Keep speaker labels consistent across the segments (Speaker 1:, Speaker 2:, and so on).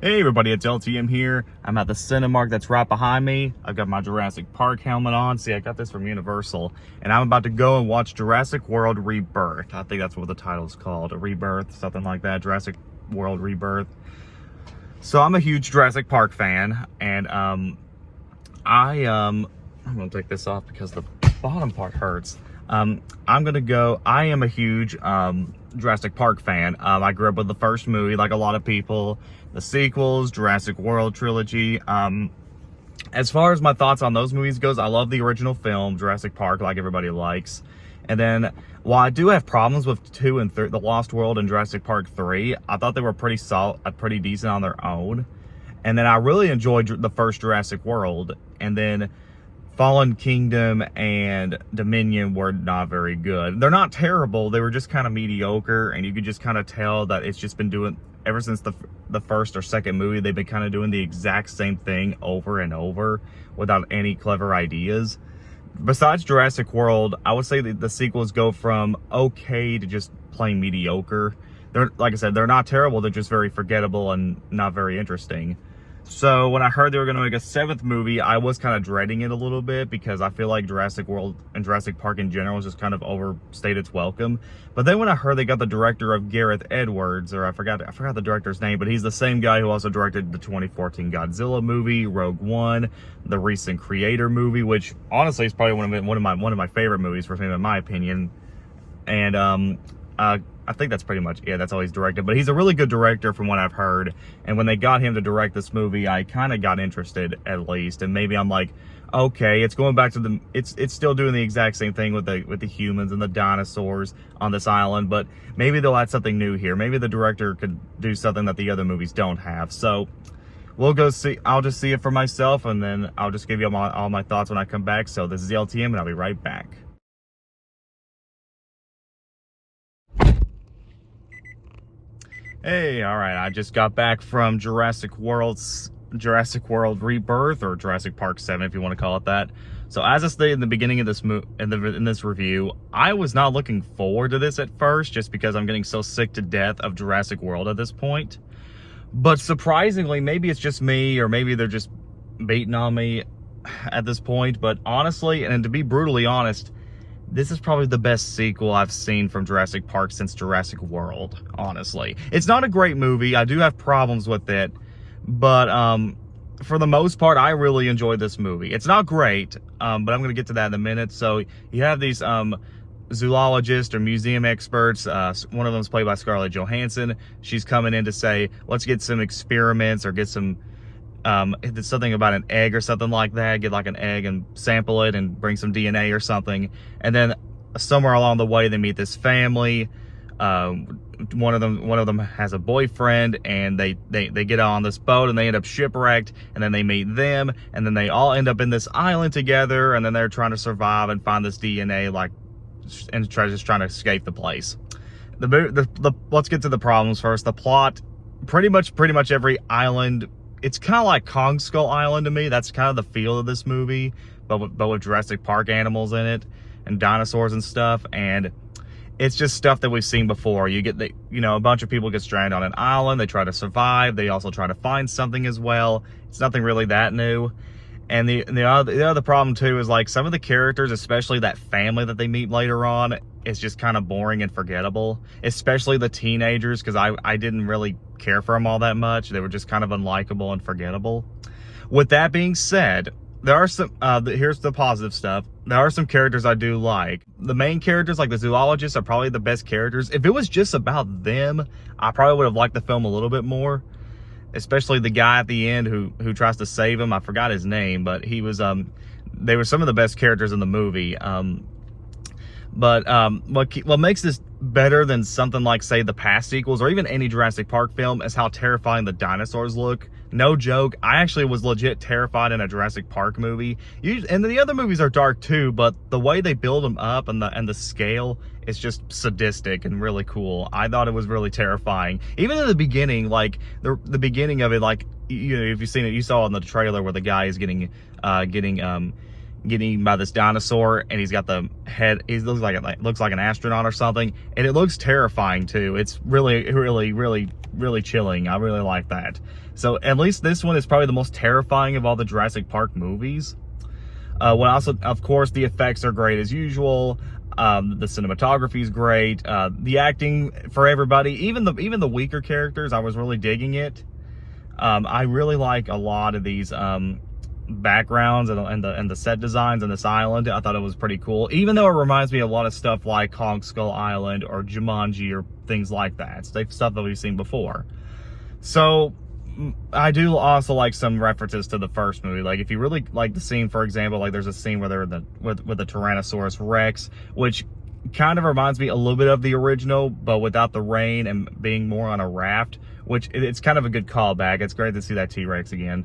Speaker 1: Hey everybody, it's LTM here. I'm at the Cinemark that's right behind me. I've got my Jurassic Park helmet on. See, I got this from Universal. And I'm about to go and watch Jurassic World Rebirth. I think that's what the title is called. A Rebirth, something like that. Jurassic World Rebirth. So I'm a huge Jurassic Park fan. And I'm going to take this off because the bottom part hurts. I am a huge Jurassic Park fan. I grew up with the first movie, like a lot of people. The sequels, Jurassic World trilogy. As far as my thoughts on those movies goes, I love the original film, Jurassic Park, like everybody likes. And then, while I do have problems with 2 and 3, The Lost World and Jurassic Park 3, I thought they were pretty solid, pretty decent on their own. And then I really enjoyed the first Jurassic World. And then Fallen Kingdom and Dominion were not very good. They're not terrible. They were just kind of mediocre, and you could just kind of tell that it's just been doing, ever since the first or second movie, they've been kind of doing the exact same thing over and over without any clever ideas. Besides Jurassic World, I would say that the sequels go from okay to just plain mediocre. They're, like I said, they're not terrible. They're just very forgettable and not very interesting. So when I heard they were going to make a 7th movie, I was kind of dreading it a little bit because I feel like Jurassic World and Jurassic Park in general just kind of overstayed its welcome. But then when I heard they got the director of Gareth Edwards, or I forgot the director's name, but he's the same guy who also directed the 2014 Godzilla movie, Rogue One, the recent Creator movie, which honestly is probably one of my favorite movies for him in my opinion. And I think that's pretty much it. That's all he's directed. But he's a really good director from what I've heard. And when they got him to direct this movie, I kind of got interested at least. And maybe I'm like, okay, it's going back to it's still doing the exact same thing with the humans and the dinosaurs on this island. But maybe they'll add something new here. Maybe the director could do something that the other movies don't have. So we'll go see. I'll just see it for myself, and then I'll just give you all my thoughts when I come back. So this is the LTM, and I'll be right back. Hey, all right, I just got back from Jurassic World Rebirth, or Jurassic Park 7, if you want to call it that. So as I stated in the beginning of this in this review, I was not looking forward to this at first, just because I'm getting so sick to death of Jurassic World at this point. But surprisingly, maybe it's just me, or maybe they're just baiting on me at this point. But honestly, and to be brutally honest, this is probably the best sequel I've seen from Jurassic Park since Jurassic World, honestly. It's not a great movie. I do have problems with it. But for the most part, I really enjoyed this movie. It's not great, but I'm going to get to that in a minute. So you have these zoologists or museum experts. One of them is played by Scarlett Johansson. She's coming in to say, let's get some experiments or get some... it's something about an egg or something like that. Get like an egg and sample it and bring some DNA or something. And then somewhere along the way, they meet this family. One of them has a boyfriend, and they get on this boat and they end up shipwrecked. And then they meet them, and then they all end up in this island together. And then they're trying to survive and find this DNA, and just trying to escape the place. Let's get to the problems first. The plot, pretty much every island. It's kind of like Kong Skull Island to me. That's kind of the feel of this movie, but with Jurassic Park animals in it and dinosaurs and stuff. And it's just stuff that we've seen before. You get a bunch of people get stranded on an island. They try to survive. They also try to find something as well. It's nothing really that new. And the other problem too is, like, some of the characters, especially that family that they meet later on, is just kind of boring and forgettable. Especially the teenagers, because I didn't really care for them all that much. They were just kind of unlikable and forgettable. With that being said, there are some, here's the positive stuff. There are some characters I do like. The main characters, like the zoologists, are probably the best characters. If it was just about them, I probably would have liked the film a little bit more. Especially the guy at the end who tries to save him. I forgot his name, but he was, they were some of the best characters in the movie. What makes this better than something like, say, the past sequels or even any Jurassic Park film is how terrifying the dinosaurs look. No joke. I actually was legit terrified in a Jurassic Park movie. And the other movies are dark too, but the way they build them up and the scale is just sadistic and really cool. I thought it was really terrifying. Even in the beginning, like the beginning of it, like, if you've seen it, you saw in the trailer where the guy is getting getting eaten by this dinosaur, and he's got the head, he looks like an astronaut or something, and it looks terrifying too. It's really chilling. I really like that. So at least this one is probably the most terrifying of all the Jurassic Park movies. Also, of course, the effects are great as usual. The cinematography is great. The acting for everybody, even the weaker characters, I was really digging it. I really like a lot of these backgrounds and the set designs on this island. I thought it was pretty cool, even though it reminds me of a lot of stuff like Kong Skull Island or Jumanji or things like that. Stuff that we've seen before. So I do also like some references to the first movie. Like, if you really like the scene, for example, like there's a scene where they're with the Tyrannosaurus Rex, which kind of reminds me a little bit of the original, but without the rain and being more on a raft, which it's kind of a good callback. It's great to see that T-Rex again.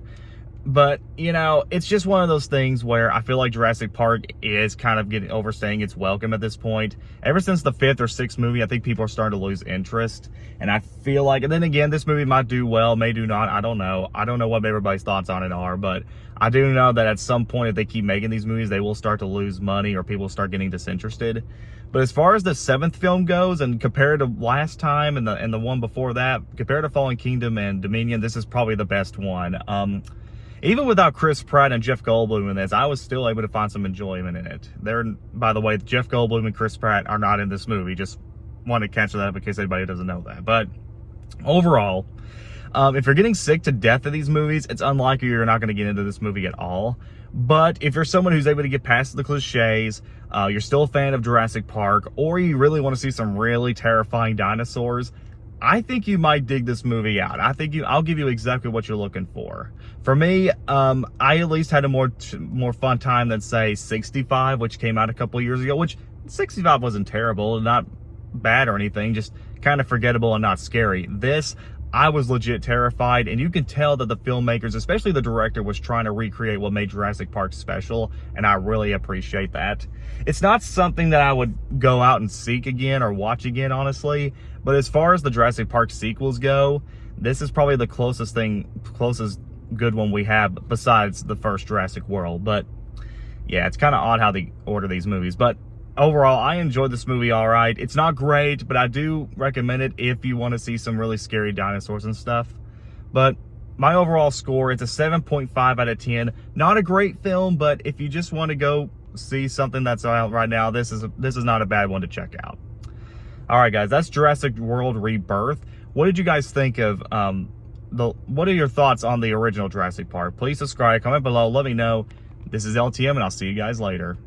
Speaker 1: But, you know, it's just one of those things where I feel like Jurassic Park is kind of overstaying its welcome at this point. Ever since the 5th or 6th movie, I think people are starting to lose interest. And I feel like, and then again, this movie might do well, may do not. I don't know. I don't know what everybody's thoughts on it are, but I do know that at some point, if they keep making these movies, they will start to lose money or people start getting disinterested. But as far as the 7th film goes, and compared to last time and the one before that, compared to Fallen Kingdom and Dominion, this is probably the best one. Even without Chris Pratt and Jeff Goldblum in this, I was still able to find some enjoyment in it. By the way, Jeff Goldblum and Chris Pratt are not in this movie. Just want to catch that up in case anybody doesn't know that. But overall, if you're getting sick to death of these movies, it's unlikely you're not going to get into this movie at all. But if you're someone who's able to get past the cliches, you're still a fan of Jurassic Park, or you really want to see some really terrifying dinosaurs, I think you might dig this movie out. I'll give you exactly what you're looking for. For me, I at least had a more fun time than, say, 65, which came out a couple years ago, which 65 wasn't terrible, not bad or anything, just kind of forgettable and not scary. This, I was legit terrified, and you can tell that the filmmakers, especially the director, was trying to recreate what made Jurassic Park special, and I really appreciate that. It's not something that I would go out and seek again or watch again, honestly, but as far as the Jurassic Park sequels go, this is probably the closest good one we have besides the first Jurassic World. But yeah, it's kind of odd how they order these movies, but overall, I enjoyed this movie all right. It's not great, but I do recommend it if you want to see some really scary dinosaurs and stuff. But my overall score, it's a 7.5 out of 10. Not a great film, but if you just want to go see something that's out right now, this is not a bad one to check out. All right, guys, that's Jurassic World Rebirth. What did you guys think of what are your thoughts on the original Jurassic Park? Please subscribe, comment below, let me know. This is LTM, and I'll see you guys later.